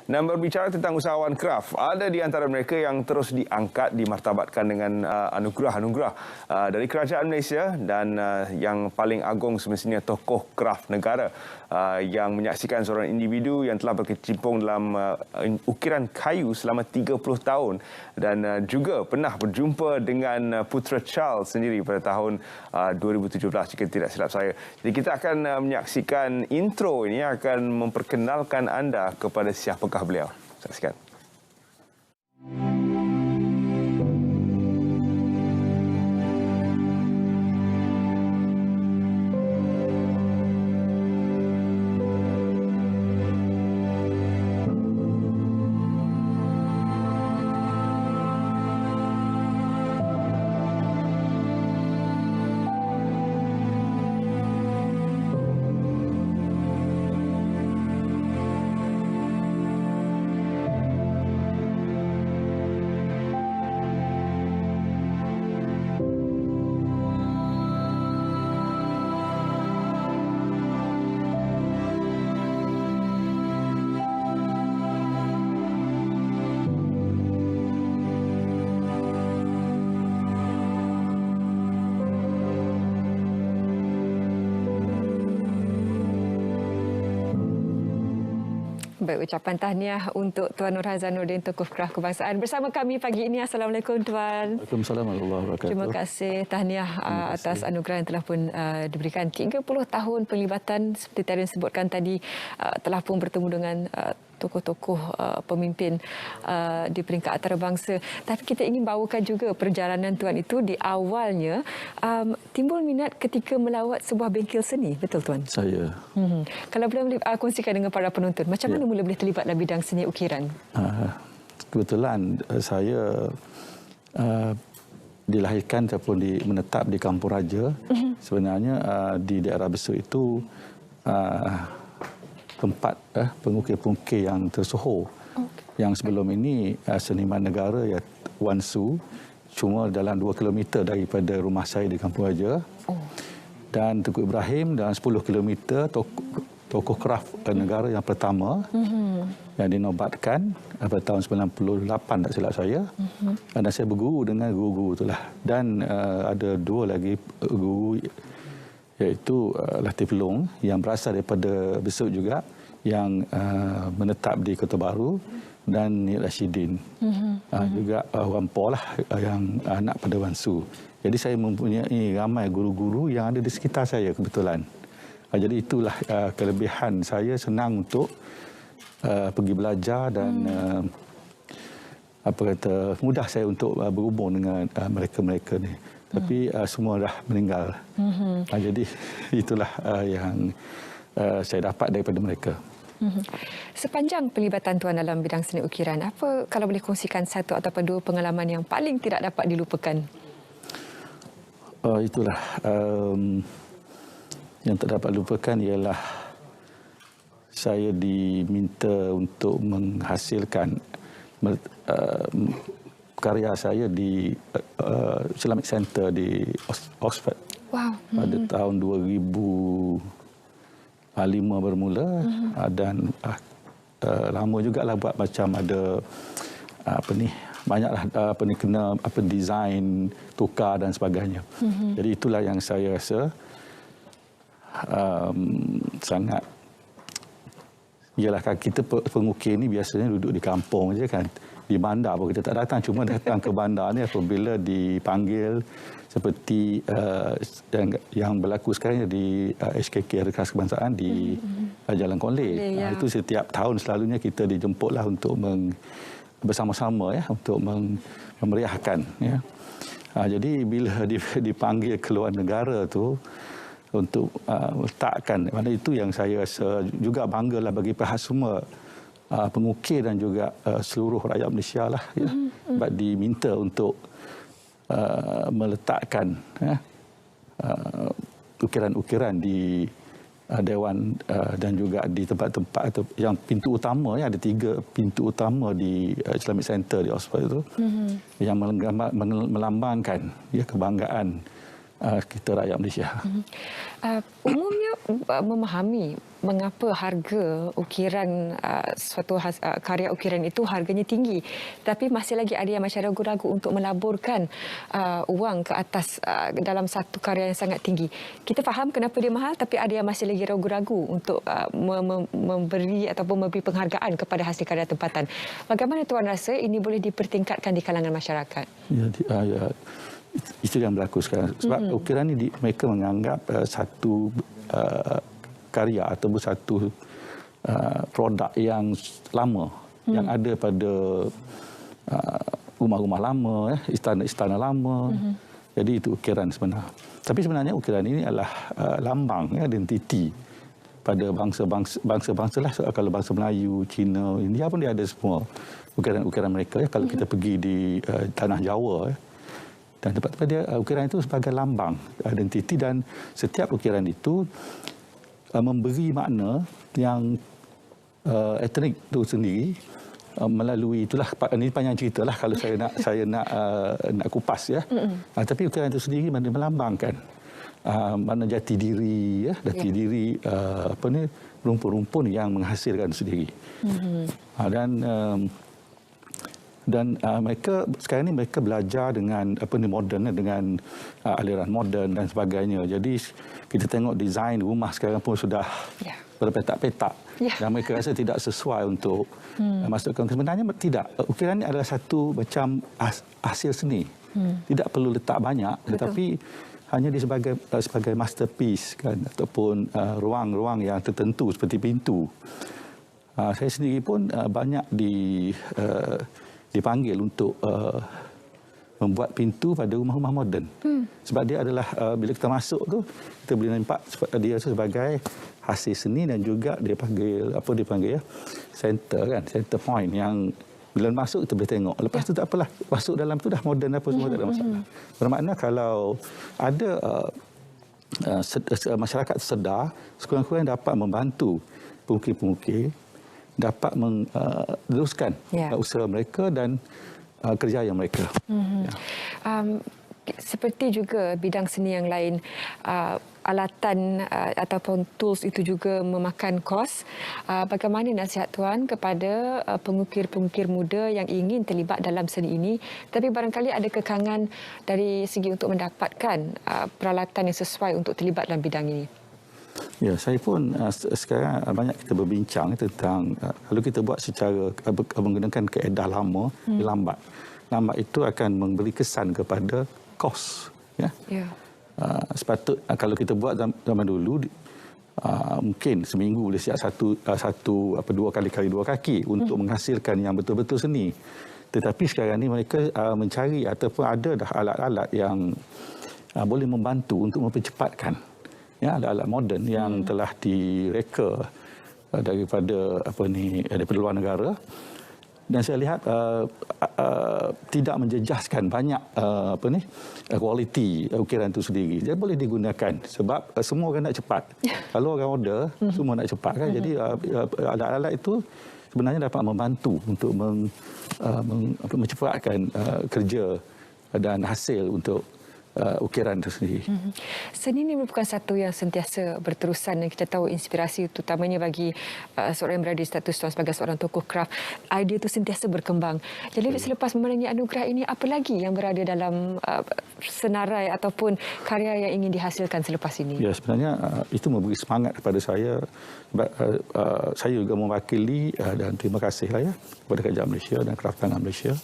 Dan berbicara tentang usahawan kraft, ada di antara mereka yang terus diangkat, dimartabatkan dengan anugerah-anugerah dari kerajaan Malaysia dan yang paling agung semestinya tokoh kraft negara yang menyaksikan seorang individu yang telah berkecimpung dalam ukiran kayu selama 30 tahun dan juga pernah berjumpa dengan Putera Charles sendiri pada tahun 2017 jika tidak silap saya. Jadi kita akan menyaksikan intro ini akan memperkenalkan anda kepada siapakah beliau. Saksikan. Baik, ucapan tahniah untuk Tuan Nur Hazanuddin, tokoh kraft kebangsaan bersama kami pagi ini. Assalamualaikum Tuan. Waalaikumsalam warahmatullahi wabarakatuh. Terima kasih tahniah atas anugerah yang telah pun diberikan. 30 tahun penglibatan seperti tadi disebutkan tadi, telah pun bertemu dengan tokoh-tokoh pemimpin di peringkat antarabangsa. Tapi kita ingin bawakan juga perjalanan Tuan itu di awalnya timbul minat ketika melawat sebuah bengkel seni. Betul Tuan? Saya. Kalau boleh kongsikan dengan para penonton, macam mana mula boleh terlibat dalam bidang seni ukiran? Kebetulan saya dilahirkan ataupun menetap di Kampung Raja. Sebenarnya di daerah Besut itu tempat pengukir-pengukir yang tersohor. Yang sebelum ini seniman negara ya Wan Su, cuma dalam 2 km daripada rumah saya di Kampung Raja. Dan Tengku Ibrahim dalam 10 km tokoh kraft negara yang pertama yang dinobatkan pada tahun 98 tak silap saya. Dan saya berguru dengan guru-guru itulah. Dan ada 2 lagi guru, iaitu Latif Long yang berasal daripada Besut juga, yang menetap di Kota Baru, dan Nik Rashidin. Juga Wan Po lah yang anak pada Wan Su. Jadi saya mempunyai ramai guru-guru yang ada di sekitar saya kebetulan. Jadi itulah kelebihan saya, senang untuk pergi belajar dan mudah saya untuk berhubung dengan mereka-mereka ni. Tapi semua dah meninggal. Jadi itulah yang saya dapat daripada mereka. Sepanjang pelibatan Tuan dalam bidang seni ukiran, apa kalau boleh kongsikan satu ataupun 2 pengalaman yang paling tidak dapat dilupakan? Itulah yang tak dapat lupakan ialah saya diminta untuk menghasilkan karya saya di Islamic Center di Oxford. Pada tahun 2005 bermula. Dan lama jugalah buat macam ada banyaklah kena design tukar dan sebagainya. Jadi itulah yang saya rasa sangat, ialah kita pengukir ni biasanya duduk di kampung je kan. Di bandar pun kita tak datang, cuma datang ke bandar ni apabila dipanggil, seperti yang berlaku sekarang di HKK Hari Khas Kebangsaan di Jalan Konleh. Itu setiap tahun selalunya kita dijemputlah untuk bersama-sama untuk memeriahkan. Jadi bila dipanggil keluar negara tu untuk letakkan, mana itu yang saya rasa juga banggalah bagi pihak semua pengukir dan juga seluruh rakyat Malaysia lah, diminta untuk meletakkan ukiran-ukiran di Dewan dan juga di tempat-tempat yang pintu utama, ada 3 pintu utama di Islamic Center di Oxford itu, yang melambangkan kebanggaan kita rakyat Malaysia. Umumnya memahami mengapa harga ukiran suatu karya ukiran itu harganya tinggi, tapi masih lagi ada yang macam ragu-ragu untuk melaburkan wang ke atas dalam satu karya yang sangat tinggi. Kita faham kenapa dia mahal, tapi ada yang masih lagi ragu-ragu untuk memberi ataupun memberi penghargaan kepada hasil karya tempatan. Bagaimana tuan rasa ini boleh dipertingkatkan di kalangan masyarakat? Ya, itu yang berlaku sekarang. Sebab ukiran ini mereka menganggap satu karya ataupun satu produk yang lama, yang ada pada rumah-rumah lama, istana-istana lama. Jadi itu ukiran sebenar. Tapi sebenarnya ukiran ini adalah lambang, identiti pada bangsa-bangsa lah. Kalau bangsa Melayu, Cina, India pun dia ada semua ukiran-ukiran mereka. Kalau kita pergi di tanah Jawa, dan tempat-tempat dia, ukiran itu sebagai lambang identiti, dan setiap ukiran itu memberi makna yang etnik itu sendiri melalui itulah. Ini panjang cerita lah kalau saya nak kupas ya. Tapi ukiran itu sendiri melambangkan makna jati diri ya, diri rumpun-rumpun yang menghasilkan sendiri. Dan mereka sekarang ni mereka belajar dengan moden, dengan aliran moden dan sebagainya. Jadi kita tengok desain rumah sekarang pun sudah berpetak-petak. Dan mereka rasa tidak sesuai untuk masukkan. Sebenarnya tidak. Ukiran ini adalah satu macam hasil seni. Tidak perlu letak banyak, tetapi hanya sebagai masterpiece kan, ataupun ruang-ruang yang tertentu seperti pintu. Saya sendiri pun banyak dipanggil untuk membuat pintu pada rumah-rumah moden. Sebab dia adalah bila kita masuk tu, kita boleh nampak dia sebagai hasil seni, dan juga dia panggil center kan, center point, yang bila masuk kita boleh tengok. Lepas tu tak apalah, masuk dalam tu dah moden apa semua, tak ada masalah. Bermakna kalau ada masyarakat sedar, sekurang-kurangnya dapat membantu pengukir-pengukir dapat meneruskan usaha mereka dan kerjaya mereka. Seperti juga bidang seni yang lain, alatan ataupun tools itu juga memakan kos. Bagaimana nasihat tuan kepada pengukir-pengukir muda yang ingin terlibat dalam seni ini, tapi barangkali ada kekangan dari segi untuk mendapatkan peralatan yang sesuai untuk terlibat dalam bidang ini? Ya, saya pun sekarang banyak kita berbincang tentang kalau kita buat secara menggunakan kaedah lama, lambat. Lambat itu akan memberi kesan kepada kos. Ya. Sepatut kalau kita buat zaman dulu, mungkin seminggu boleh siap dua kaki untuk menghasilkan yang betul-betul seni. Tetapi sekarang ni mereka mencari ataupun ada dah alat-alat yang boleh membantu untuk mempercepatkan. Ya, alat-alat moden yang telah direka daripada luar negara, dan saya lihat tidak menjejaskan banyak kualiti ukiran itu sendiri. Dia boleh digunakan sebab semua orang nak cepat. Kalau orang order, semua nak cepat kan. Jadi alat-alat itu sebenarnya dapat membantu untuk mencepatkan kerja dan hasil untuk ukiran itu sendiri. Seni ini merupakan satu yang sentiasa berterusan, dan kita tahu inspirasi terutamanya bagi seorang yang berada di status tuan sebagai seorang tokoh kraf, idea itu sentiasa berkembang. Jadi selepas memenangi anugerah ini, apa lagi yang berada dalam senarai ataupun karya yang ingin dihasilkan selepas ini? Ya, sebenarnya itu memberi semangat kepada saya. Saya juga mewakili dan terima kasihlah kepada Kerajaan Malaysia dan Kraftangan Malaysia,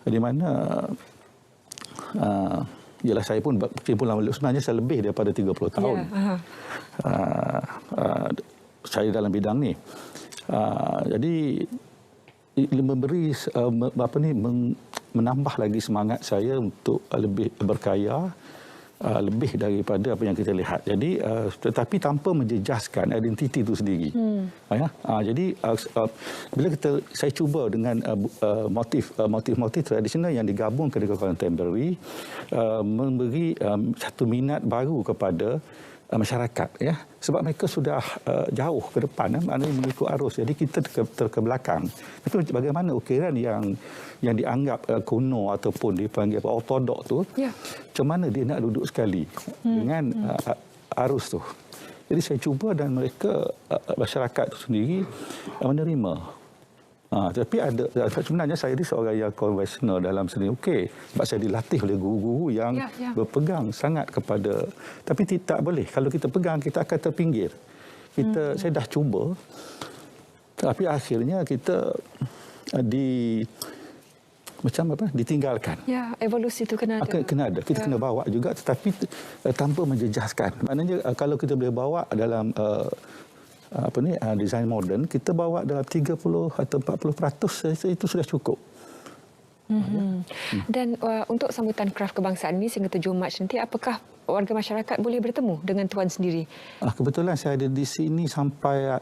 di mana ialah saya pun sebenarnya saya lebih daripada 30 tahun. Saya dalam bidang ni. Jadi memberi menambah lagi semangat saya untuk lebih berkarya, lebih daripada apa yang kita lihat. Jadi tetapi tanpa menjejaskan identiti itu sendiri. Jadi bila saya cuba dengan motif tradisional yang digabungkan dengan contemporary, memberi satu minat baru kepada masyarakat, ya, sebab mereka sudah jauh ke depan, maknanya mengikut arus, jadi kita ke belakang. Tapi bagaimana ukiran yang dianggap kuno ataupun dipanggil ortodok tu, macam mana dia nak duduk sekali dengan arus tu. Jadi saya cuba dan mereka, masyarakat itu sendiri menerima. Tapi sebenarnya saya ini seorang yang konvensional dalam seni ukir. Sebab saya dilatih oleh guru-guru yang berpegang sangat kepada. Tapi tak boleh. Kalau kita pegang, kita akan terpinggir. Saya dah cuba. Tapi akhirnya kita ditinggalkan. Ya, evolusi itu kena ada. Kena ada. Kita kena bawa juga, tetapi tanpa menjejaskan. Maknanya kalau kita boleh bawa dalam desain moden, kita bawa dalam 30 atau 40%, itu sudah cukup. Dan untuk sambutan kraft kebangsaan ini sehingga 7 Mac nanti, apakah warga masyarakat boleh bertemu dengan tuan sendiri? Kebetulan saya ada di sini sampai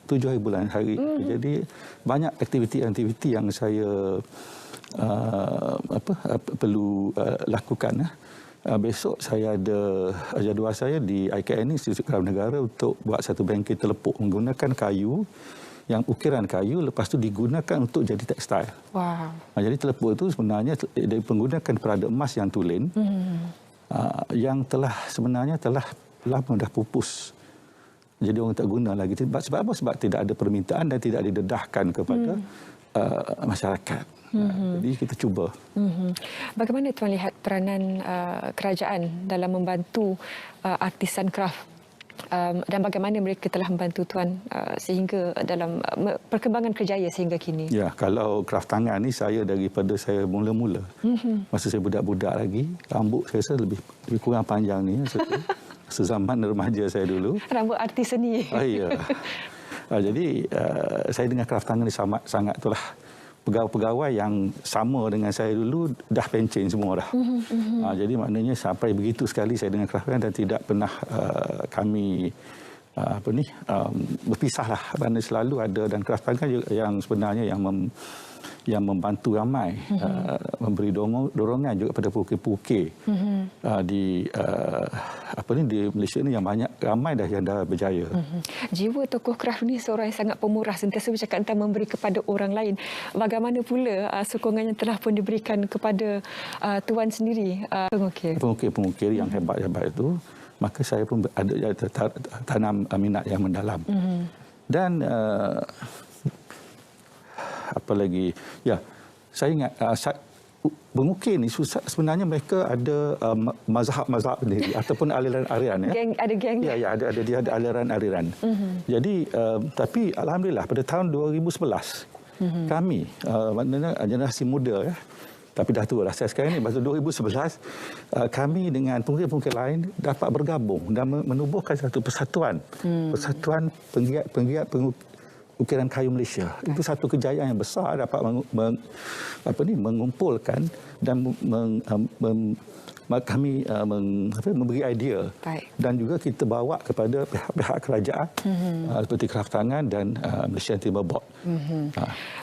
7 hari bulan hari. Jadi banyak aktiviti-aktiviti yang saya perlu lakukan. Besok saya ada jadual saya di IKN, Institut Kraft Negara, untuk buat satu bengkel telepuk menggunakan kayu, yang ukiran kayu lepas tu digunakan untuk jadi tekstil. Wow. Jadi telepuk itu sebenarnya menggunakan perada emas yang tulen, yang sebenarnya telah dah pupus. Jadi orang tak guna lagi. Sebab apa? Sebab tidak ada permintaan dan tidak didedahkan kepada masyarakat. Jadi kita cuba. Bagamana tuan lihat peranan kerajaan dalam membantu artisan kraft, dan bagaimana mereka telah membantu tuan sehingga dalam perkembangan kerjaya sehingga kini? Ya, kalau kraft tangan ni saya daripada saya mula-mula. Masa saya budak-budak lagi, rambut saya rasa lebih kurang panjang ni. Sezaman remaja saya dulu. Rambut artis seni. Ya. Jadi saya dengan kraft tangan ni sangat itulah. Pegawai-pegawai yang sama dengan saya dulu dah pencen semua dah. Jadi maknanya sampai begitu sekali saya dengan kraft tangan, dan tidak pernah kami berpisahlah. Kerana selalu ada, dan kraft tangan yang sebenarnya yang membantu ramai, memberi dorongan juga pada pukir-pukir di Malaysia ni, yang ramai yang dah berjaya. Jiwa tokoh kraft ni seorang yang sangat pemurah, sentiasa bercakap tentang memberi kepada orang lain. Bagaimana pula sokongan yang telah pun diberikan kepada tuan sendiri, pengukir yang hebat-hebat itu, maka saya pun ada tanam minat yang mendalam. Dan apa lagi, ya, saya ingat mengukir ni sebenarnya mereka ada mazhab-mazhab sendiri ataupun aliran-aliran, ya. Ada geng. Ya, dia ada aliran-aliran. Jadi tapi alhamdulillah pada tahun 2011 kami, maknanya generasi muda, ya, tapi dah tua lah saya sekarang ni, pada 2011 kami dengan pengukir-pengukir lain dapat bergabung dan menubuhkan satu persatuan penggiat ukiran kayu Malaysia. Itu satu kejayaan yang besar, dapat mengumpulkan dan kami memberi idea. Baik. Dan juga kita bawa kepada pihak-pihak kerajaan seperti Kraft Tangan dan Malaysian Timber Board.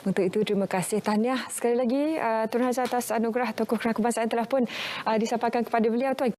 Untuk itu terima kasih tahniah sekali lagi Tuan Razak atas anugerah tokoh kraft kebangsaan telah pun disampaikan kepada beliau, tuan.